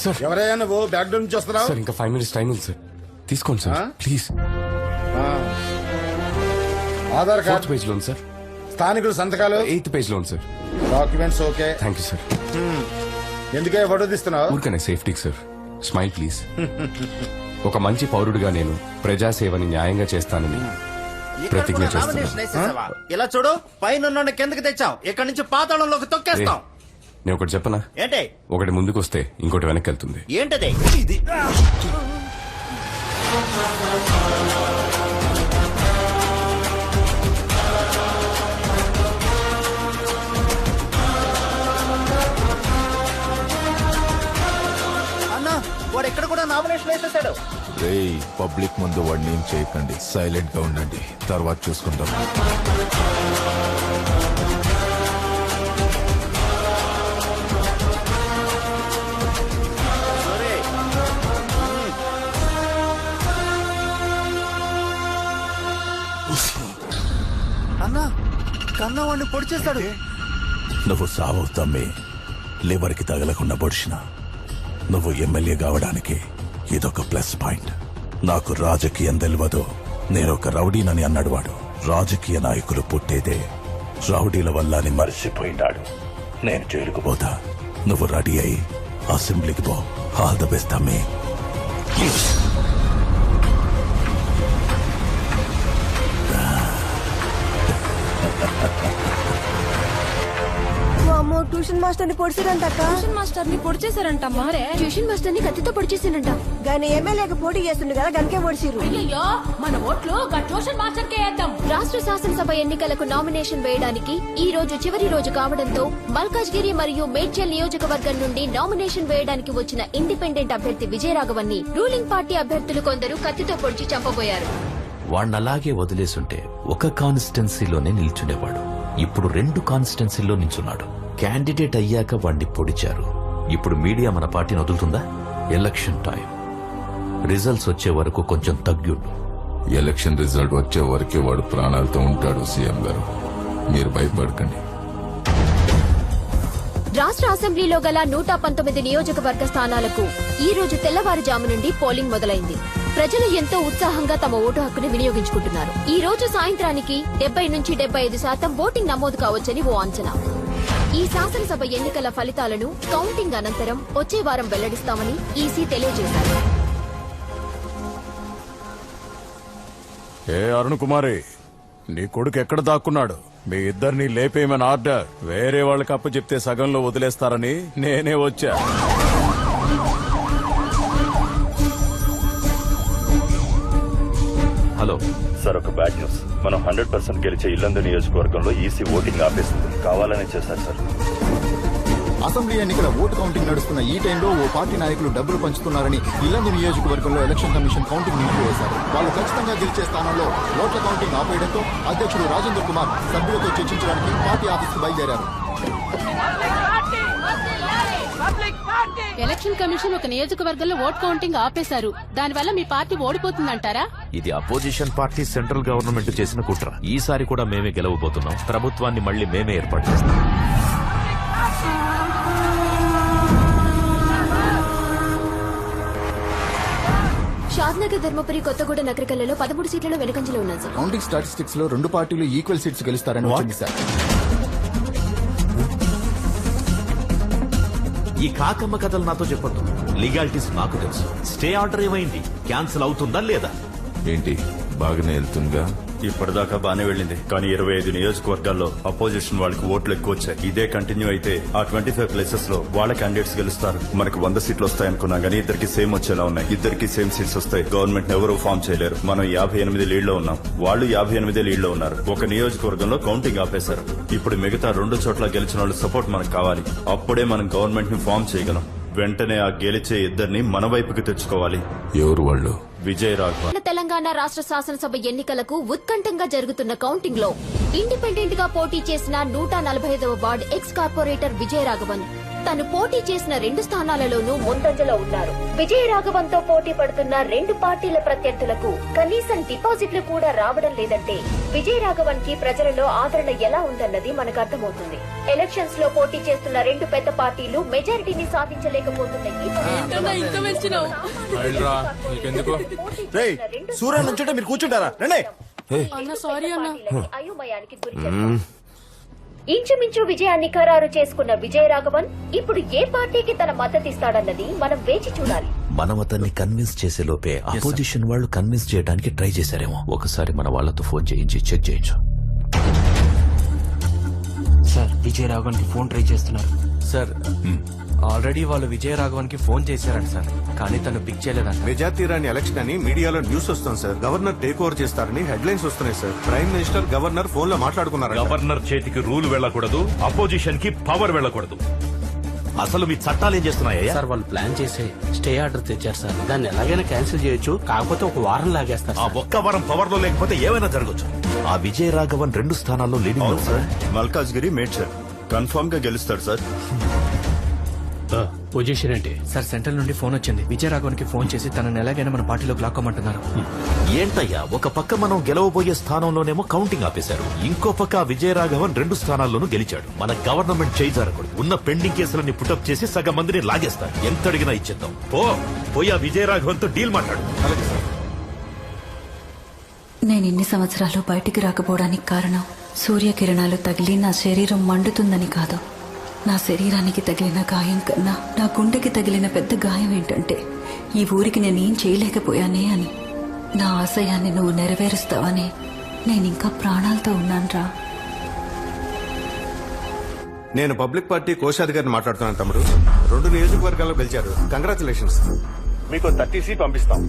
Sir ఎవరైనా నువ్వు back door నుంచి వస్తున్నావు? సార్ ఇంకా 5 minutes టైం ఉంది సార్. తీసుకోండి sir please. Aadhaar 4th card, page లో ఉంది సార్. స్థానికుల సంతకాలు 8th పేజ్ లో ఉంది sir. Documents okay. Thank you sir. ఎందుకే ఫోటో తీస్తున్నావు? ఊరికనే సేఫ్టీకి సార్. Smile please. ఒక మంచి పౌరుడిగా నేను ప్రజాసేవని న్యాయంగా చేస్తానని ప్రతిజ్ఞ చేస్తున్నా. ఇలా చూడు, పైన కిందకి తెచ్చాం, ఇక్కడ నుంచి పాతాళంలోకి తొక్కేస్తాం. నేను ఒకటి చెప్పనా? ఏంటి? ఒకటి ముందుకు వస్తే ఇంకోటి వెనక్కి వెళ్తుంది. ఏంటది? ఇది అన్నా, వాడు ఎక్కడ కూడా నామినేషన్ వేసేసాడు. రేయ్, పబ్లిక్ ముందు వాడిని ఏం చేయకండి, సైలెంట్ గా ఉండండి, తర్వాత చూసుకుందాం. అన్నా, కన్నా వాడిని పొడి చేస్తాడు. నువ్వు సావు తమ్మి, లివర్కి తగలకుండా పొడిచిన. నువ్వు ఎమ్మెల్యే కావడానికి ఇదొక ప్లస్ పాయింట్. నాకు రాజకీయం తెలియదు, నేనొక రౌడీనని అన్నాడు వాడు. రాజకీయ నాయకులు పుట్టేదే రౌడీల వల్ల అని మర్చిపోయినాడు. నేను జైలుకు పోతా, నువ్వు రెడీ అయి అసెంబ్లీకి పో. ఆల్ ద బెస్ట్ తమ్మి. ట్యూషన్ మాస్టర్ ని పొడిచారంట. ట్యూషన్ మాస్టర్ ని పొడి చేశారంట. మరే ట్యూషన్ మాస్టర్ ని కత్తితో పొడిచేసారంట. గాని ఎమ్మెల్యేకి పోటీ చేస్తుండే కదా, గనకే పొడిచిరు. అయ్యో, మన ఓట్లు ట్యూషన్ మాస్టర్ కే వేద్దాం. రాష్ట్ర శాసనసభ ఎన్నికలకు నామినేషన్ వేయడానికి ఈ రోజు చివరి రోజు కావడంతో మల్కాజ్గిరి మరియు మేడ్చల్ నియోజకవర్గం నుండి నామినేషన్ వేయడానికి వచ్చిన ఇండిపెండెంట్ అభ్యర్థి విజయరాఘవన్ ని రూలింగ్ పార్టీ అభ్యర్థులు కొందరు కత్తితో పొడిచి చంపబోయారు. వాణ్ణలాగే వదిలేసుంటే ఒక కాన్స్టిట్యున్సీలోనే నిల్చునేవాడు. ఇప్పుడు 2 కాన్స్టిట్యున్సీల్లో నిల్చున్నాడు. క్యాండిడేట్ అయ్యాక వాణ్ణి పొడిచారు. ఇప్పుడు మీడియా మన పార్టీని వదులుతుందా? ఎలక్షన్ టైం, రిజల్ట్స్ వచ్చే వరకు కొంచెం తగ్గుండు. ఎలక్షన్ రిజల్ట్ వచ్చే వరకే వాడు ప్రాణాలతో ఉంటాడు. సీఎం గారు, మీరు భయపడకండి. రాష్ట్ర అసెంబ్లీలో గల 119 నియోజకవర్గ స్థానాలకు ఈ రోజు తెల్లవారుజాము నుండి పోలింగ్ మొదలైంది. ప్రజలు ఎంతో ఉత్సాహంగా తమ ఓటు హక్కును వినియోగించుకుంటున్నారు. ఈ రోజు సాయంత్రానికి 70 నుంచి 75% ఓటింగ్ నమోదు కావచ్చని ఓ అంచనా. ఈ శాసనసభ ఎన్నికల ఫలితాలను కౌంటింగ్ అనంతరం వచ్చే వారం వెల్లడిస్తామని ఈసీ తెలియజేశారు. ఏ అరుణ్ కుమారి, నీ కొడుకు ఎక్కడ దాక్కున్నాడు? మీ ఇద్దరిని లేపేయమని ఆర్డర్. వేరే వాళ్ళకి అప్పు చెప్తే సగంలో వదిలేస్తారని నేనే వచ్చా. హలో సార్, ఒక బ్యాడ్ న్యూస్. మనం 100% గెలిచే ఇల్లందు నియోజకవర్గంలో ఈసీ ఓటింగ్ ఆపేస్తుంది. కావాలనే చేశారు సార్. అసెంబ్లీ ఎన్నికల ఓటు కౌంటింగ్ నడుస్తున్న ఈ టైంలో ఓ పార్టీ నాయకులు డబ్బులు పంచుతున్నారని ఇల్లందు నియోజకవర్గంలో ఎలక్షన్ కమిషన్ కౌంటింగ్ నిలిపివేశారు. వాళ్ళు ఖచ్చితంగా గెలిచే స్థానంలో ఓట్ల కౌంటింగ్ ఆపేయడంతో అధ్యక్షుడు రాజేంద్ర కుమార్ సభ్యులతో చర్చించడానికి పార్టీ ఆఫీస్కు బయలుదేరారు. ఎలక్షన్ కమిషన్ ఒక నియోజకవర్గంలో ఓట్ కౌంటింగ్ ఆపేశారు. దానివల్ల మీ పార్టీ ఓడిపోతుందంటారా? ఇది అపోజిషన్ పార్టీ సెంట్రల్ గవర్నమెంట్ చేసిన కుట్ర. ఈసారి కూడా మేమే గెలవబోతున్నాం. ప్రభుత్వాన్ని మళ్లీ మేమే ఏర్పాటు చేస్తాం. షాద్నగర్, ధర్మపురి, కొత్తగూడ, నగరికల్లలో 13 సీట్లలో వెనుకంజలో ఉన్నాయి సార్. కౌంటింగ్ స్టాటిస్టిక్స్ లో 2 పార్టీలు ఈక్వల్ సీట్స్ గెలుస్తారని వచ్చింది సార్. ఈ కాకమ్మ కథలు నాతో చెప్పొద్దు. లీగాలిటీస్ నాకు తెలుసు. స్టే ఆర్డర్ ఏమైంది? క్యాన్సిల్ అవుతుందా లేదా? ఏంటి, బాగానే వెళ్తుందిగా? ఇప్పటిదాకా బానే వెళ్ళింది, కానీ 25 నియోజకవర్గాల్లో అపోజిషన్ వాళ్ళకి ఓట్లు ఎక్కువ వచ్చాయి. ఇదే కంటిన్యూ అయితే ఆ 25 ప్లేసెస్ లో వాళ్ళ క్యాండిడేట్స్ గెలుస్తారు. మనకు 100 సీట్లు వస్తాయనుకున్నాం, కానీ ఇద్దరికి సేమ్ వచ్చేలా ఉన్నాయి. ఇద్దరికి సేమ్ సీట్స్ వస్తాయి. గవర్నమెంట్ ఎవరూ ఫామ్ చేయలేరు. మనం 58 లీడ్ లో ఉన్నాం, వాళ్ళు 58 లీడ్ లో ఉన్నారు. ఒక నియోజకవర్గంలో కౌంటింగ్ ఆపేశారు. ఇప్పుడు మిగతా 2 చోట్ల గెలిచిన వాళ్ళ సపోర్ట్ మనకు కావాలి. అప్పుడే మనం గవర్నమెంట్ ని ఫామ్ చేయగలం. వెంటనే ఆ గెలిచే ఇద్దరిని మన వైపుకి తెచ్చుకోవాలి. ఎవరు వాళ్ళు? విజయరాఘవన్. తెలంగాణ రాష్ట్ర శాసనసభ ఎన్నికలకు ఉత్కంఠంగా జరుగుతున్న కౌంటింగ్ లో ఇండిపెండెంట్ గా పోటీ చేసిన 145వ వార్డు ఎక్స్ కార్పొరేటర్ విజయరాఘవన్ తను పోటీ చేసిన 2 స్థానాలలోనూ ముందంజలో ఉన్నారు. విజయ రాఘవన్తో పోటీ పడుతున్న 2 పార్టీల ప్రత్యర్థులకు కనీసం డిపాజిట్లు కూడా రావడం లేదంటే విజయ రాఘవన్ కి ప్రజలలో ఆదరణ ఎలా ఉందన్నది మనకు అర్థమవుతుంది. ఎలక్షన్స్ లో పోటీ చేస్తున్న 2 పెద్ద పార్టీలు మెజారిటీని సాధించలేకపోతున్నాయి. సూర్య నుంచుంటే మీరు కూర్చుంటారా? రండి. అయోమయానికి గురి. ఇంచుమించు విజయాన్ని ఖరారు చేసుకున్న విజయ రాఘవన్ ఇప్పుడు ఏ పార్టీకి తన మద్దతిస్తాడన్నది మనం వేచి చూడాలి. మనం అతన్ని కన్విన్స్ చేసే లోపే అపోజిషన్ వాళ్ళు కన్విన్స్ చేయడానికి ట్రై చేశారేమో. ఒకసారి మన వాళ్ళతో ఫోన్ చేయించి చెక్ చేయించు. సార్, విజయ రాఘవన్ కి ఫోన్ ట్రై చేస్తున్నారు సార్. ఆల్రెడీ వాళ్ళు విజయ రాఘవన్ కి ఫోన్ చేశారంట సార్, కానీ తను పిక్ చేయలేదంట. మెజార్టీ రాని ఎలక్షన్ అని మీడియాలో న్యూస్ వస్తుంది సార్. గవర్నర్ టేక్ ఓవర్ చేస్తారని హెడ్లైన్స్ వస్తున్నాయి sir. Prime minister governor phone లో మాట్లాడుకున్నారు. గవర్నర్ చేతికి రూల్ వెళ్ళకూడదు, అపోజిషన్ కి పవర్ వెళ్ళకూడదు. అసలు మీ చట్టాలు ఏం చేస్తున్నాయా? సార్, వాళ్ళు ప్లాన్ చేసి స్టే ఆర్డర్ తెచ్చారు సార్. దాన్ని ఎలాగైనా క్యాన్సిల్ చేయొచ్చు, కాకపోతే ఒక వారం లాగేస్తారు. ఆ ఒక్క వారం పవర్ లో లేకపోతే ఏమైనా జరగచ్చు. ఆ విజయ రాఘవన్ 2 స్థానాల్లో లీడింగ్ లో sir. Malkajgiri made sir confirm గా గెలుస్తాడు సార్. పొజిషన్ ఏంటి సార్? సెంట్రల్ నుండి ఫోన్ వచ్చింది. విజయ రాఘవన్ కి ఫోన్ చేసి తనని ఎలాగైనా మన పార్టీలోకి లాక్కోమంటున్నారు. ఏంటయ్యా, ఒక పక్క మనం గెలవబోయే స్థానంలోనేమో కౌంటింగ్ ఆపేశారు, ఇంకో పక్క విజయ రాఘవన్ 2 స్థానాల్లోనూ గెలిచాడు. మన గవర్నమెంట్ చేయి జరగకూడదు. ఉన్న పెండింగ్ కేసులన్నీ పుటప్ చేసి సగం మందిని లాగేస్తారు. ఎంత అడిగినా ఇచ్చేద్దాం. పోయి ఆ విజయ రాఘవన్ తో డీల్ మాట్లాడు. అలాగే సార్. నేను ఇన్ని సంవత్సరాలు బయటికి రాకపోవడానికి కారణం సూర్యకిరణాలు తగిలి నా శరీరం మండుతుందని కాదు. నా శరీరానికి తగిలిన గాయం కన్నా నా గుండెకి తగిలిన పెద్ద గాయం ఏంటంటే ఈ ఊరికి నేనేం చేయలేకపోయానే అని. నా ఆశయాన్ని నువ్వు నెరవేరుస్తావని నేనింకా ప్రాణాలతో ఉన్నానురా. నేను పబ్లిక్ పార్టీ కోశాధికారిని మాట్లాడుతున్నాను తమ్ముడు. 2 నియోజకవర్గాల్లో గెలిచారు. కంగ్రాచులేషన్స్. మీకు 30 సీట్ పంపిస్తాం.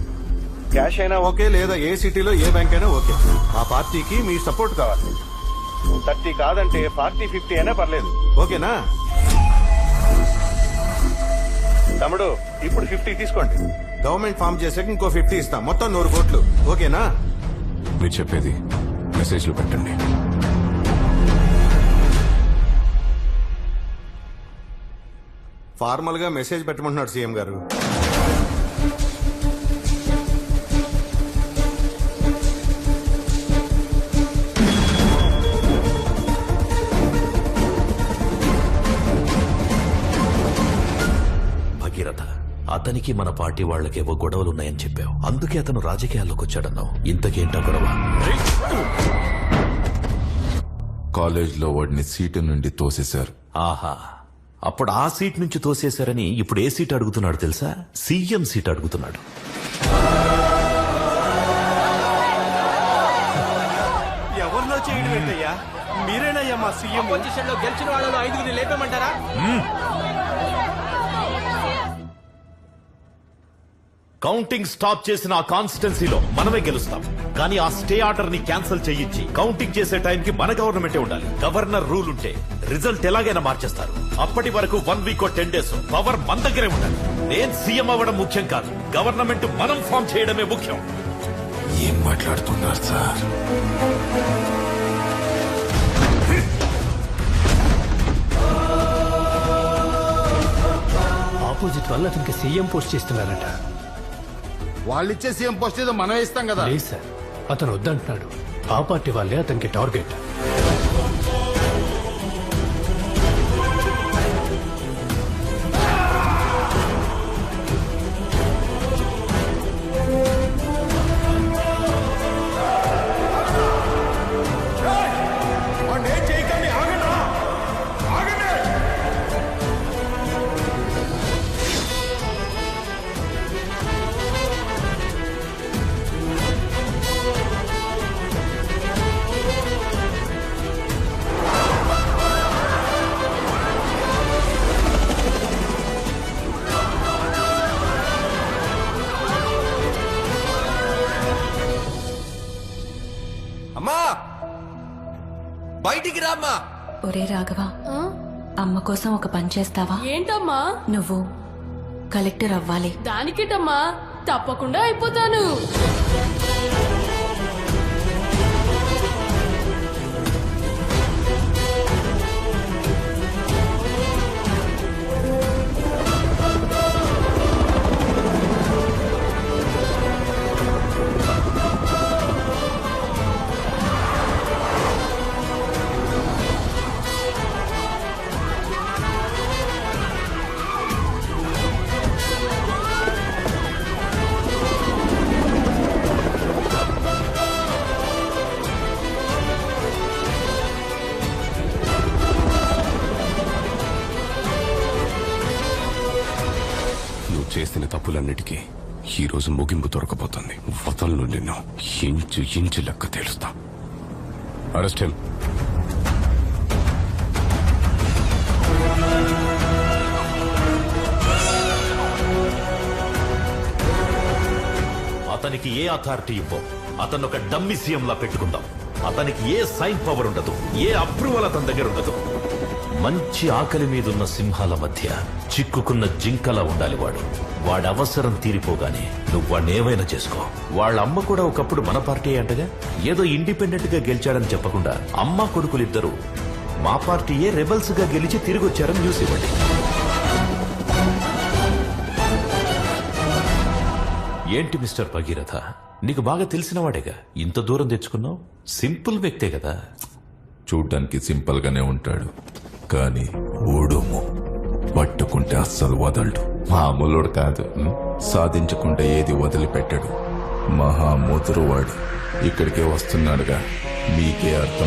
క్యాష్ అయినా ఓకే, లేదా ఏ సిటీలో ఏ బ్యాంక్ అయినా ఓకే. మా పార్టీకి మీ సపోర్ట్ కావాలి. 30 కాదంటే 40, 50 అయినా పర్లేదు. ఓకేనా తమ్ముడు? ఇప్పుడు 50 తీసుకోండి. గవర్నమెంట్ ఫామ్ చేసాక ఇంకో 50 ఇస్తాం. మొత్తం 100 కోట్లు. ఓకేనా? మీరు చెప్పేది మెసేజ్లు పెట్టండి. ఫార్మల్ గా మెసేజ్ పెట్టమంటున్నాడు సీఎం గారు. అతనికి మన పార్టీ వాళ్ళకేవో గొడవలున్నాయని చెప్పావు, అందుకే అతను రాజకీయాల్లోకి వచ్చాడన్నావు. ఇంతకేంటా గొడవ? కాలేజ్లో వాడిని సీటు నుండి తోసేశారు. ఆహా, అప్పుడు ఆ సీట్ నుంచి తోసేశారని ఇప్పుడు ఏ సీట్ అడుగుతున్నాడు తెలుసా? సీఎం సీట్ అడుగుతున్నాడు. ఎవరిలో చేయడం ఏంటయ్యా? మీరేనయ్యా మా సీఎం. పొజిషన్ లో గెలిచిన వాళ్ళలో 5 లేపేమంటారా? కౌంటింగ్ స్టాప్ చేసిన ఆ కాన్స్టిట్యున్సీలో మనమే గెలుస్తాం. కానీ ఆ స్టే ఆర్డర్ ని క్యాన్సిల్ చేయించి కౌంటింగ్ చేసే టైంకి మన గవర్నమెంటే ఉండాలి. గవర్నర్ రూల్ ఉంటే రిజల్ట్ ఎలాగైనా మార్చేస్తారు. అప్పటి వరకు 1 వీక్ 10 డేస్ పవర్ మన దగ్గరే ఉండాలి. నేను సీఎం అవ్వడం ముఖ్యం కాదు, గవర్నమెంట్ మనం ఫామ్ చేయడమే ముఖ్యం. ఏం మాట్లాడుతున్నారు సార్? ఆపోజిట్ వల్ల అతనికి సీఎం పోస్ట్ చేస్తున్నారట. వాళ్ళిచ్చే సీఎం పోస్ట్ ఏదో మనం ఇస్తాం కదా. లేదు సార్, అతను వద్దంటున్నాడు. ఆ పార్టీ వాళ్ళే అతనికి టార్గెట్. అమ్మా, బయటికి రామ్మా. ఒరే రాఘవ, అమ్మ కోసం ఒక పని చేస్తావా? ఏంటమ్మా? నువ్వు కలెక్టర్ అవ్వాలి. దానికేటమ్మా, తప్పకుండా అయిపోతాను. చేసిన తప్పులన్నిటికీ ఈ రోజు ముగింపు దొరకబోతుంది. వదలను నిన్ను. ఇంచు ఇంచు లెక్క తేలుస్తా. Arrest him. అతనికి ఏ అథారిటీ ఇవ్వం. అతను ఒక డమ్మి సీఎం లా పెట్టుకుందాం. అతనికి ఏ సైన్ పవర్ ఉండదు, ఏ అప్రూవల్ అతని దగ్గర ఉండదు. మంచి ఆకలి మీదున్న సింహాల మధ్య చిక్కుకున్న జింకలా ఉండాలి వాడు. వాడి అవసరం తీరిపోగానే నువ్వు వాడిని ఏమైనా చేసుకో. వాళ్ళ అమ్మ కూడా ఒకప్పుడు మన పార్టీ అంటగా. ఏదో ఇండిపెండెంట్ గా గెలిచాడని చెప్పకుండా అమ్మ కొడుకులిద్దరూ మా పార్టీయే రెబల్స్ గా గెలిచి తిరిగి వచ్చారని న్యూస్ ఇవ్వండి. ఏంటి మిస్టర్ భగీరథ, నీకు బాగా తెలిసినవాడేగా, ఇంత దూరం తెచ్చుకున్నావు? సింపుల్ వ్యక్తే కదా. చూడ్డానికి సింపుల్ గానే ఉంటాడు, కానీ ఓడుము పట్టుకుంటే అస్సలు వదలడు. మామూలుడు కాదు, సాధించుకుంటే ఏది వదిలిపెట్టాడు. మహా ముదురువాడు. ఇక్కడికే వస్తున్నాడుగా, మీకే అర్థం